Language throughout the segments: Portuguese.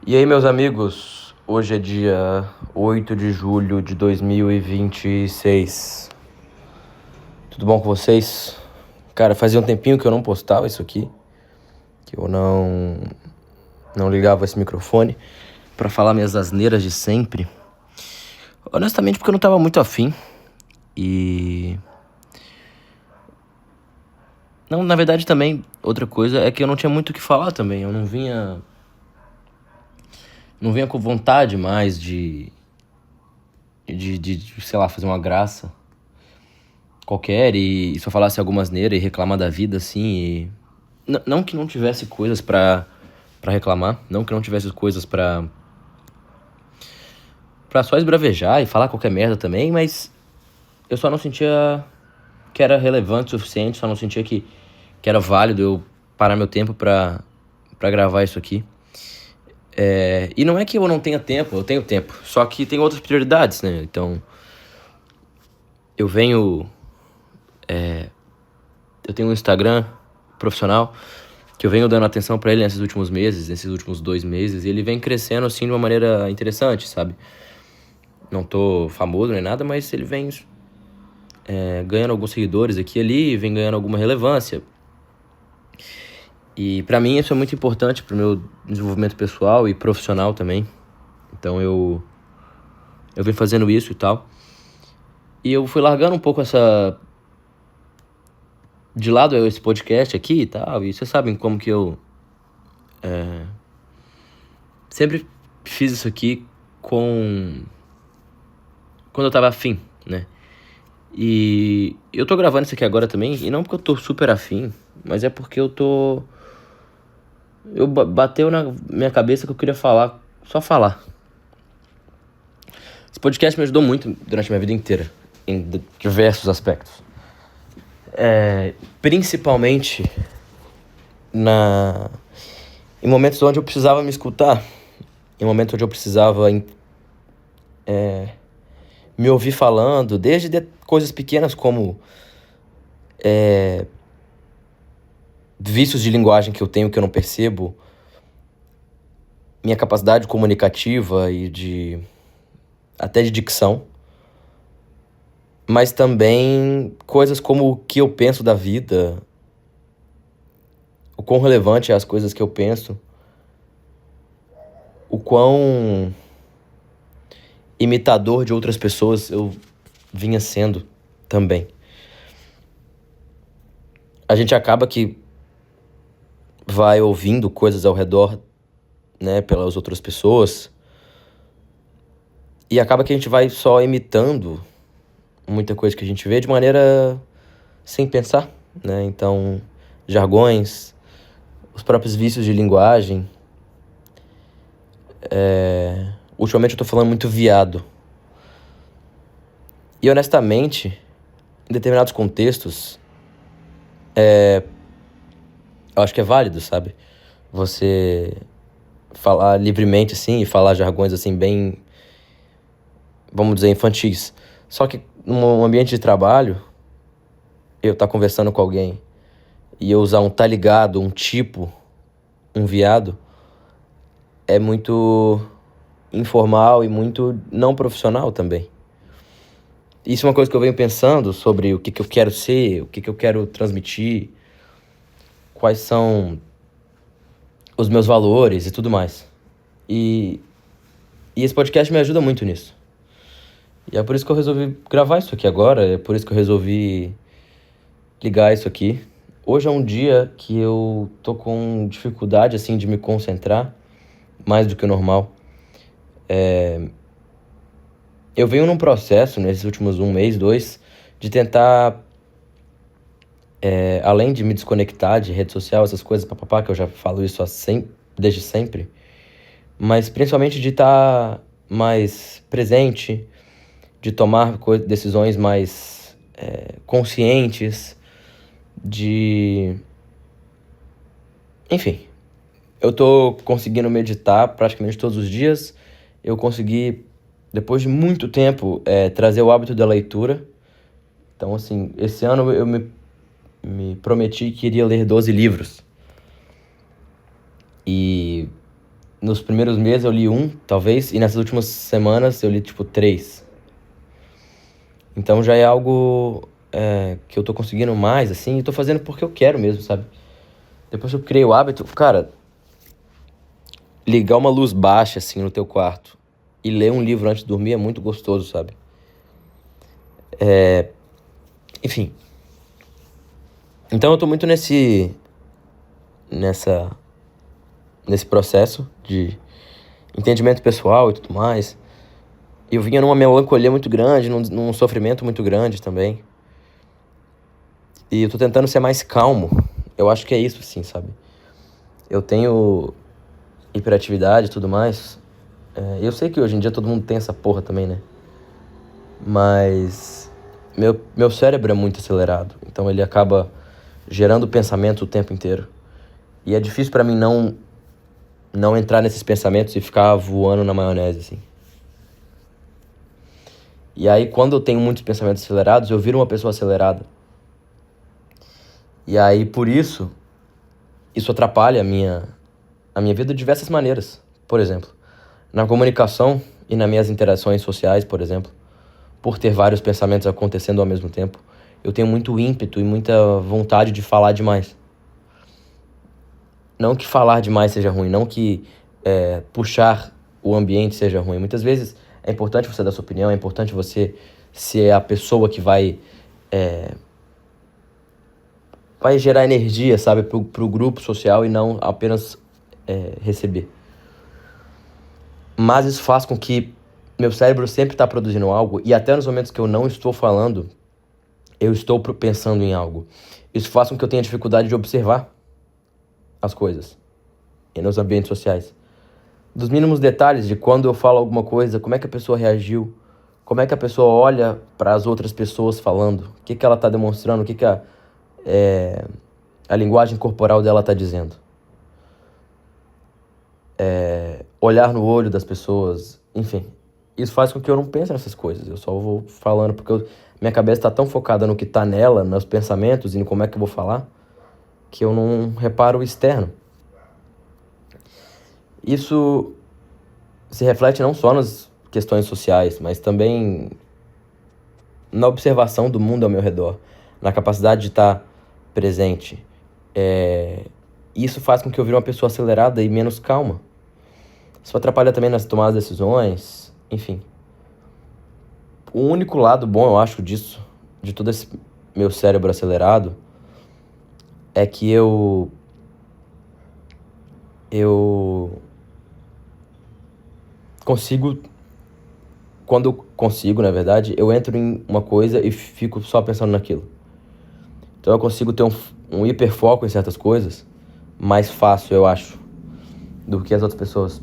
E aí, meus amigos, hoje é dia 8 de julho de 2026. Tudo bom com vocês? Cara, fazia um tempinho que eu não postava isso aqui, que eu não ligava esse microfone pra falar minhas asneiras de sempre. Honestamente, porque eu não tava muito afim. E... Não, na verdade também, outra coisa é que eu não tinha muito o que falar também. Eu não vinha com vontade mais de sei lá, fazer uma graça qualquer e só falasse alguma asneira e reclamar da vida, assim, e... Não que não tivesse coisas pra reclamar, não que não tivesse coisas pra só esbravejar e falar qualquer merda também, mas eu só não sentia que era relevante o suficiente, só não sentia que era válido eu parar meu tempo pra gravar isso aqui. E não é que eu não tenha tempo, eu tenho tempo, só que tem outras prioridades, né? Então, eu venho... Eu tenho um Instagram profissional que eu venho dando atenção pra ele nesses últimos meses, nesses últimos 2 meses, e ele vem crescendo, assim, de uma maneira interessante, sabe? Não tô famoso nem nada, mas ele vem ganhando alguns seguidores aqui e ali, vem ganhando alguma relevância. E pra mim isso é muito importante pro meu desenvolvimento pessoal e profissional também. Então eu venho fazendo isso e tal. E eu fui largando um pouco de lado esse podcast aqui e tal. E vocês sabem como que eu sempre fiz isso aqui quando eu tava afim, né? E eu tô gravando isso aqui agora também, e não porque eu tô super afim, mas é porque bateu na minha cabeça que eu queria falar, só falar. Esse podcast me ajudou muito durante a minha vida inteira, em diversos aspectos. Principalmente em momentos onde eu precisava me escutar, em momentos onde eu precisava me ouvir falando, desde coisas pequenas como vícios de linguagem que eu tenho que eu não percebo, minha capacidade comunicativa e até de dicção, mas também coisas como o que eu penso da vida, o quão relevante é as coisas que eu penso, o quão imitador de outras pessoas eu vinha sendo também. A gente acaba que vai ouvindo coisas ao redor, né, pelas outras pessoas, e acaba que a gente vai só imitando muita coisa que a gente vê de maneira sem pensar, né? Então, jargões, os próprios vícios de linguagem. Ultimamente eu tô falando muito viado. E honestamente, em determinados contextos, eu acho que é válido, sabe? Você falar livremente, assim, e falar jargões, assim, bem, vamos dizer, infantis. Só que num ambiente de trabalho, eu estar conversando com alguém e eu usar um tá ligado, um tipo, um viado, é muito informal e muito não profissional também. Isso é uma coisa que eu venho pensando sobre o que eu quero ser, o que eu quero transmitir, quais são os meus valores e tudo mais. E esse podcast me ajuda muito nisso. E é por isso que eu resolvi gravar isso aqui agora, é por isso que eu resolvi ligar isso aqui. Hoje é um dia que eu tô com dificuldade, assim, de me concentrar, mais do que o normal. Eu venho num processo, nesses últimos 1 mês, 2, de tentar, além de me desconectar de rede social, essas coisas, papapá, que eu já falo isso desde sempre, mas principalmente de estar mais presente, de tomar decisões mais conscientes, Enfim, eu tô conseguindo meditar praticamente todos os dias. Eu consegui, depois de muito tempo, trazer o hábito da leitura. Então, assim, esse ano eu me prometi que iria ler 12 livros. E nos primeiros meses eu li um, talvez, e nessas últimas semanas eu li, tipo, 3. Então já é algo que eu tô conseguindo mais, assim, e tô fazendo porque eu quero mesmo, sabe? Depois que eu criei o hábito, cara, ligar uma luz baixa, assim, no teu quarto e ler um livro antes de dormir é muito gostoso, sabe? Enfim, então eu tô muito nessa, nesse processo de entendimento pessoal e tudo mais. E eu vinha numa melancolia muito grande, num sofrimento muito grande também. E eu tô tentando ser mais calmo. Eu acho que é isso, assim, sabe? Eu tenho hiperatividade e tudo mais. Eu sei que hoje em dia todo mundo tem essa porra também, né? Mas meu cérebro é muito acelerado. Então ele acaba gerando pensamento o tempo inteiro. E é difícil pra mim não entrar nesses pensamentos e ficar voando na maionese, assim. E aí, quando eu tenho muitos pensamentos acelerados, eu viro uma pessoa acelerada. E aí, por isso atrapalha a minha vida de diversas maneiras. Por exemplo, na comunicação e nas minhas interações sociais, por exemplo, por ter vários pensamentos acontecendo ao mesmo tempo, eu tenho muito ímpeto e muita vontade de falar demais. Não que falar demais seja ruim, não que puxar o ambiente seja ruim. Muitas vezes é importante você dar sua opinião, é importante você ser a pessoa que vai gerar energia, sabe, pro grupo social e não apenas receber. Mas isso faz com que meu cérebro sempre está produzindo algo e até nos momentos que eu não estou falando, eu estou pensando em algo. Isso faz com que eu tenha dificuldade de observar as coisas e nos ambientes sociais. Dos mínimos detalhes de quando eu falo alguma coisa, como é que a pessoa reagiu, como é que a pessoa olha para as outras pessoas falando, o que ela está demonstrando, o que a linguagem corporal dela está dizendo. Olhar no olho das pessoas, enfim. Isso faz com que eu não pense nessas coisas. Eu só vou falando porque minha cabeça está tão focada no que está nela, nos pensamentos e em como é que eu vou falar, que eu não reparo o externo. Isso se reflete não só nas questões sociais, mas também na observação do mundo ao meu redor, na capacidade de estar presente. Isso faz com que eu vire uma pessoa acelerada e menos calma. Isso atrapalha também nas tomadas de decisões, enfim. O único lado bom, eu acho, disso, de todo esse meu cérebro acelerado, é que eu consigo, quando eu consigo, na verdade, eu entro em uma coisa e fico só pensando naquilo. Então eu consigo ter um hiperfoco em certas coisas mais fácil, eu acho, do que as outras pessoas.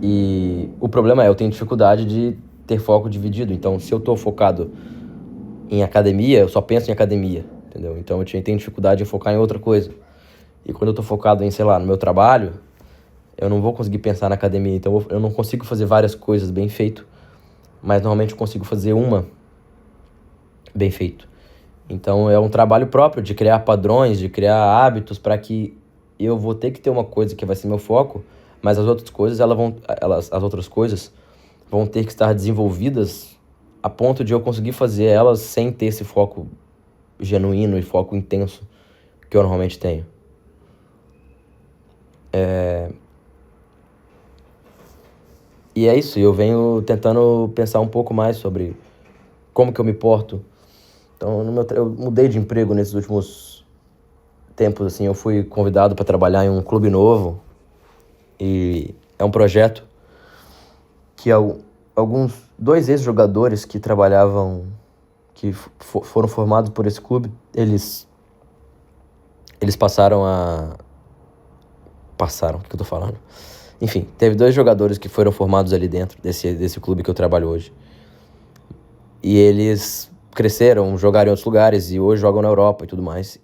E o problema eu tenho dificuldade de ter foco dividido. Então, se eu tô focado em academia, eu só penso em academia, entendeu? Então eu tenho dificuldade em focar em outra coisa. E quando eu tô focado em, sei lá, no meu trabalho, eu não vou conseguir pensar na academia. Então eu não consigo fazer várias coisas bem feito, mas normalmente eu consigo fazer uma bem feito. Então é um trabalho próprio de criar padrões, de criar hábitos para que eu vou ter que ter uma coisa que vai ser meu foco, mas as outras coisas as outras coisas vão ter que estar desenvolvidas a ponto de eu conseguir fazer elas sem ter esse foco genuíno e foco intenso que eu normalmente tenho. E é isso, eu venho tentando pensar um pouco mais sobre como que eu me porto. Então, eu mudei de emprego nesses últimos tempos, assim, eu fui convidado para trabalhar em um clube novo e é um projeto que alguns 2 ex-jogadores que trabalhavam, que foram formados por esse clube, eles passaram, o que eu tô falando? Enfim, teve 2 jogadores que foram formados ali dentro desse clube que eu trabalho hoje. E eles cresceram, jogaram em outros lugares e hoje jogam na Europa e tudo mais.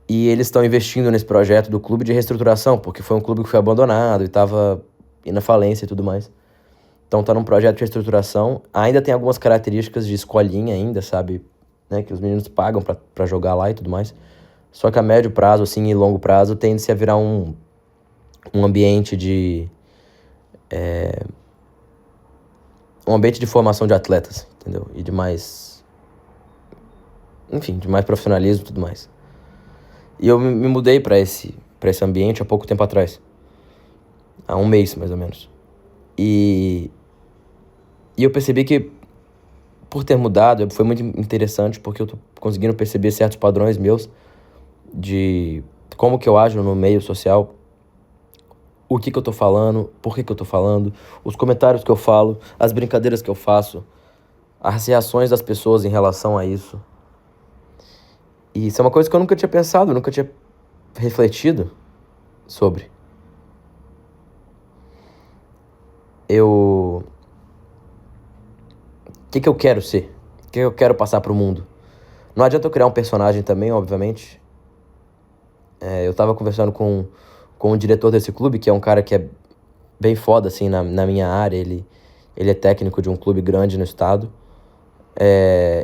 E eles estão investindo nesse projeto do clube de reestruturação, porque foi um clube que foi abandonado e estava indo à falência e tudo mais. Então tá num projeto de reestruturação. Ainda tem algumas características de escolinha ainda, sabe? Né? Que os meninos pagam pra jogar lá e tudo mais. Só que a médio prazo, assim, e longo prazo, tende-se a virar um ambiente de... um ambiente de formação de atletas, entendeu? E de mais... enfim, de mais profissionalismo e tudo mais. E eu me mudei pra esse ambiente há pouco tempo atrás. Há um mês, mais ou menos. E eu percebi que, por ter mudado, foi muito interessante, porque eu tô conseguindo perceber certos padrões meus de como que eu ajo no meio social, o que eu tô falando, por que eu tô falando, os comentários que eu falo, as brincadeiras que eu faço, as reações das pessoas em relação a isso. E isso é uma coisa que eu nunca tinha pensado, nunca tinha refletido sobre. O que eu quero ser? O que eu quero passar pro mundo? Não adianta eu criar um personagem também, obviamente. Eu tava conversando com o diretor desse clube, que é um cara que é bem foda, assim, na minha área. Ele é técnico de um clube grande no estado.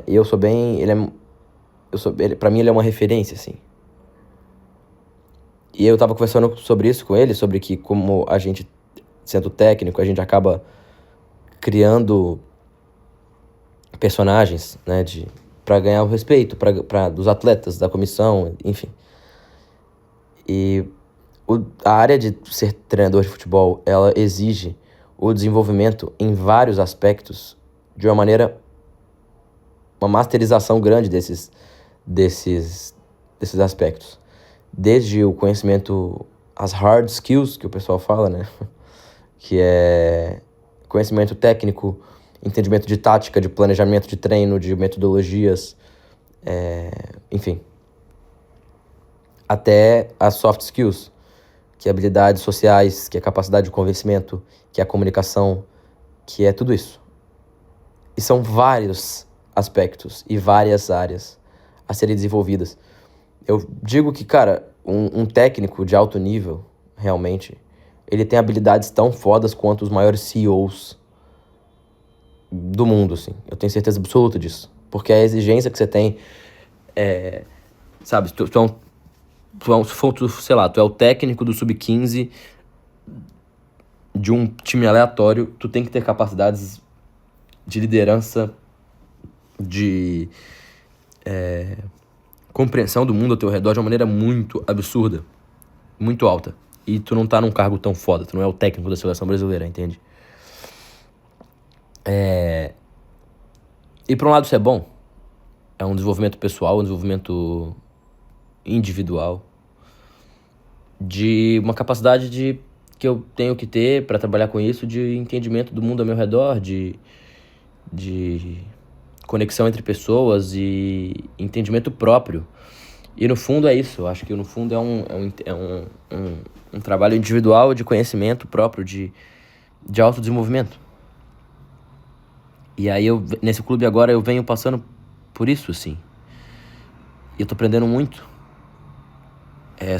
E eu sou bem... pra mim, ele é uma referência, assim. E eu tava conversando sobre isso com ele, sobre que como a gente, sendo técnico, a gente acaba criando personagens, né, pra ganhar o respeito dos atletas, da comissão, enfim. E a área de ser treinador de futebol, ela exige o desenvolvimento em vários aspectos de uma masterização grande desses aspectos. Desde o conhecimento, as hard skills, que o pessoal fala, né? Que é conhecimento técnico, entendimento de tática, de planejamento de treino, de metodologias, enfim. Até as soft skills, que é habilidades sociais, que é capacidade de convencimento, que é a comunicação, que é tudo isso. E são vários aspectos e várias áreas a serem desenvolvidas. Eu digo que, cara, um técnico de alto nível, realmente, ele tem habilidades tão fodas quanto os maiores CEOs do mundo, assim. Eu tenho certeza absoluta disso. Porque a exigência que você tem sabe, tu é o técnico do Sub-15 de um time aleatório, tu tem que ter capacidades de liderança, de compreensão do mundo ao teu redor de uma maneira muito absurda, muito alta. E tu não tá num cargo tão foda, tu não é o técnico da seleção brasileira, entende? E por um lado isso é bom. É um desenvolvimento pessoal, um desenvolvimento individual, de uma capacidade que eu tenho que ter para trabalhar com isso, de entendimento do mundo ao meu redor, de conexão entre pessoas e entendimento próprio. E no fundo é isso. Eu acho que no fundo é um trabalho individual de conhecimento próprio, de autodesenvolvimento. E aí nesse clube agora eu venho passando por isso, assim. E eu tô aprendendo muito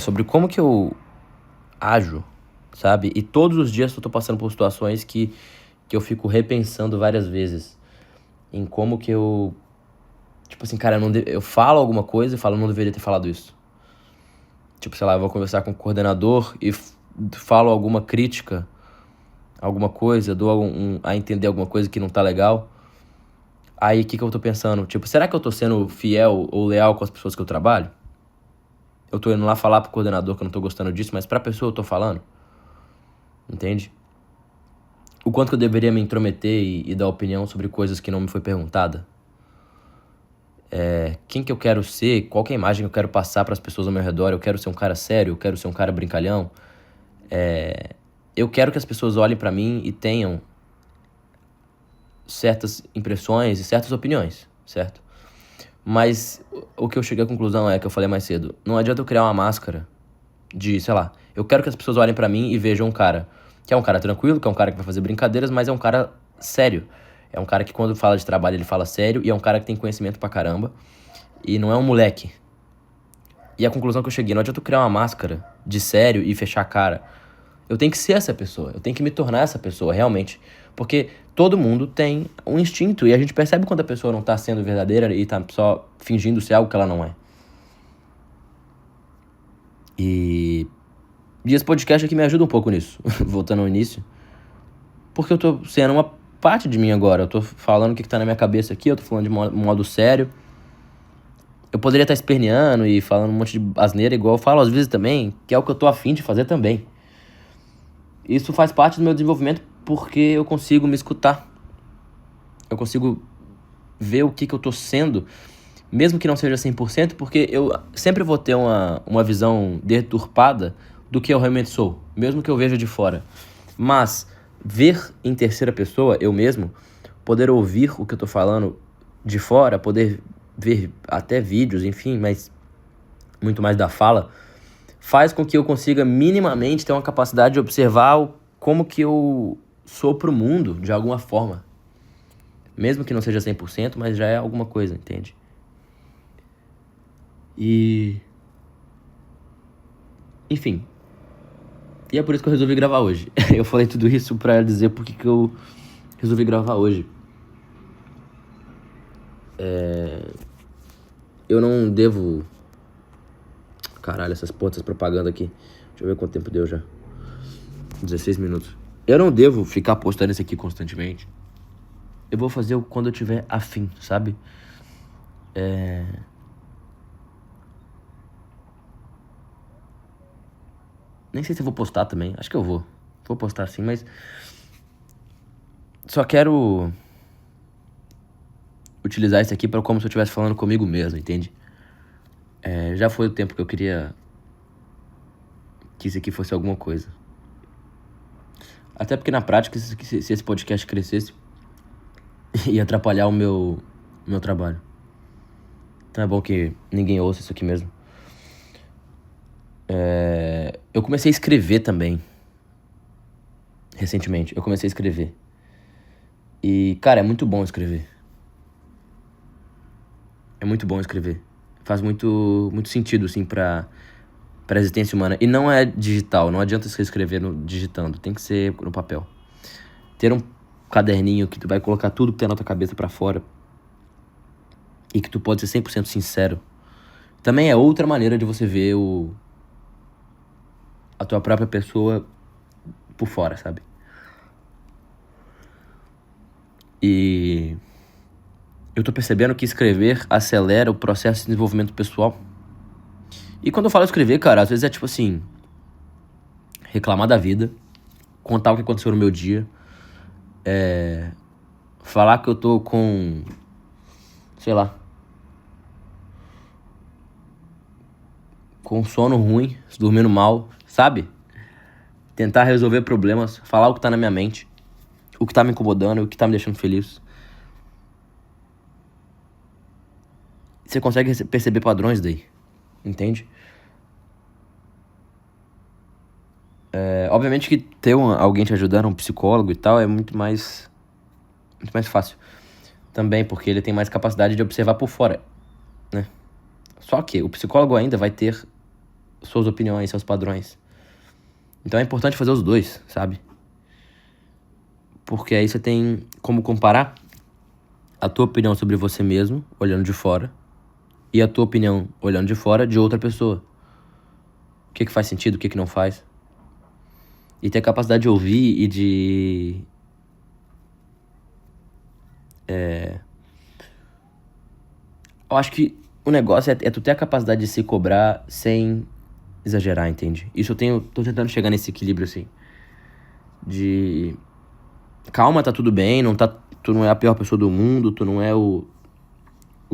sobre como que eu ajo, sabe? E todos os dias eu tô passando por situações que eu fico repensando várias vezes em como que eu... Tipo assim, cara, eu falo alguma coisa e falo, não deveria ter falado isso. Tipo, sei lá, eu vou conversar com o coordenador e falo alguma crítica, alguma coisa, dou a entender alguma coisa que não tá legal. Aí, o que eu tô pensando? Tipo, será que eu tô sendo fiel ou leal com as pessoas que eu trabalho? Eu tô indo lá falar pro coordenador que eu não tô gostando disso, mas pra pessoa eu tô falando. Entende? O quanto que eu deveria me intrometer e dar opinião sobre coisas que não me foi perguntada. Quem que eu quero ser, qual que é a imagem que eu quero passar para as pessoas ao meu redor. Eu quero ser um cara sério, eu quero ser um cara brincalhão. Eu quero que as pessoas olhem para mim e tenham certas impressões e certas opiniões, certo? Mas o que eu cheguei à conclusão é que eu falei mais cedo. Não adianta eu criar uma máscara de, sei lá, eu quero que as pessoas olhem pra mim e vejam um cara que é um cara tranquilo, que é um cara que vai fazer brincadeiras, mas é um cara sério. É um cara que quando fala de trabalho ele fala sério e é um cara que tem conhecimento pra caramba e não é um moleque. E a conclusão que eu cheguei, não adianta eu criar uma máscara de sério e fechar a cara. Eu tenho que ser essa pessoa, eu tenho que me tornar essa pessoa, realmente. Porque todo mundo tem um instinto e a gente percebe quando a pessoa não tá sendo verdadeira e tá só fingindo ser algo que ela não é. E esse podcast aqui me ajuda um pouco nisso, voltando ao início. Porque eu tô sendo uma parte de mim agora. Eu tô falando o que tá na minha cabeça aqui, eu tô falando de modo sério. Eu poderia estar esperneando e falando um monte de asneira, igual eu falo às vezes também, que é o que eu tô afim de fazer também. Isso faz parte do meu desenvolvimento porque eu consigo me escutar. Eu consigo ver o que eu tô sendo, mesmo que não seja 100%, porque eu sempre vou ter uma visão deturpada do que eu realmente sou, mesmo que eu veja de fora. Mas ver em terceira pessoa, eu mesmo, poder ouvir o que eu tô falando de fora, poder ver até vídeos, enfim, mas muito mais da fala, faz com que eu consiga minimamente ter uma capacidade de observar como que eu sou pro mundo, de alguma forma. Mesmo que não seja 100%, mas já é alguma coisa, entende? E... enfim. E é por isso que eu resolvi gravar hoje. Eu falei tudo isso pra dizer porque que eu resolvi gravar hoje. Eu não devo... caralho, essas pontas propaganda aqui. Deixa eu ver quanto tempo deu já. 16 minutos. Eu não devo ficar postando isso aqui constantemente. Eu vou fazer quando eu tiver afim, sabe? Nem sei se eu vou postar também. Acho que eu vou. Vou postar sim, mas... só quero utilizar isso aqui pra como se eu estivesse falando comigo mesmo, entende? Já foi o tempo que eu queria que isso aqui fosse alguma coisa. Até porque na prática, se esse podcast crescesse, ia atrapalhar o meu trabalho. Então é bom que ninguém ouça isso aqui mesmo. Eu comecei a escrever também. Recentemente, eu comecei a escrever. E, cara, é muito bom escrever. É muito bom escrever. Faz muito sentido, assim, pra existência humana. E não é digital, não adianta você escrever digitando, tem que ser no papel. Ter um caderninho que tu vai colocar tudo que tem na tua cabeça pra fora e que tu pode ser 100% sincero, também é outra maneira de você ver a tua própria pessoa por fora, sabe? E eu tô percebendo que escrever acelera o processo de desenvolvimento pessoal. E quando eu falo escrever, cara, às vezes é tipo assim, reclamar da vida, contar o que aconteceu no meu dia, falar que eu tô com, sei lá, com sono ruim, dormindo mal, sabe? Tentar resolver problemas, falar o que tá na minha mente, o que tá me incomodando, o que tá me deixando feliz. Você consegue perceber padrões daí, entende? Obviamente que ter alguém te ajudando, um psicólogo e tal, é muito mais fácil. Também porque ele tem mais capacidade de observar por fora, né? Só que o psicólogo ainda vai ter suas opiniões, seus padrões. Então é importante fazer os dois, sabe? Porque aí você tem como comparar a tua opinião sobre você mesmo, olhando de fora, e a tua opinião, olhando de fora, de outra pessoa. O que faz sentido, o que não faz. E ter a capacidade de ouvir e de... eu acho que o negócio é tu ter a capacidade de se cobrar sem exagerar, entende? Isso tô tentando chegar nesse equilíbrio, assim. De... calma, tá tudo bem, tu não é a pior pessoa do mundo, tu não é o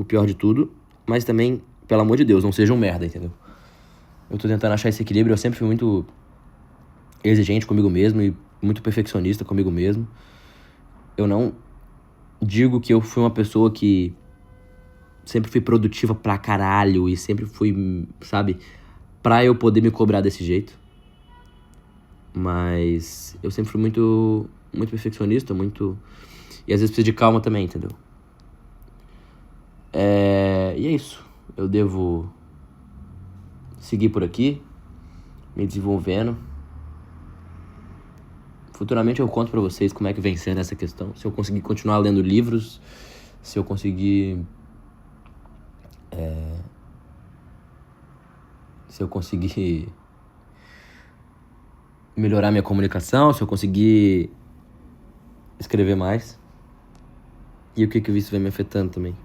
pior de tudo, mas também, pelo amor de Deus, não seja um merda, entendeu? Eu tô tentando achar esse equilíbrio, eu sempre fui muito exigente comigo mesmo e muito perfeccionista comigo mesmo. Eu não digo que eu fui uma pessoa que sempre fui produtiva pra caralho e sempre fui, sabe, pra eu poder me cobrar desse jeito. Mas eu sempre fui muito perfeccionista, e às vezes preciso de calma também, entendeu? E é isso. Eu devo seguir por aqui, me desenvolvendo. Futuramente eu conto pra vocês como é que vem sendo essa questão. Se eu conseguir continuar lendo livros, se eu conseguir se eu conseguir melhorar minha comunicação, se eu conseguir escrever mais. E o que isso vai me afetando também.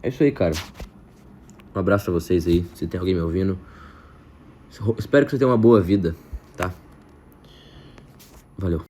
É isso aí, cara. Um abraço pra vocês aí, se tem alguém me ouvindo. Espero que você tenha uma boa vida, tá? Valeu.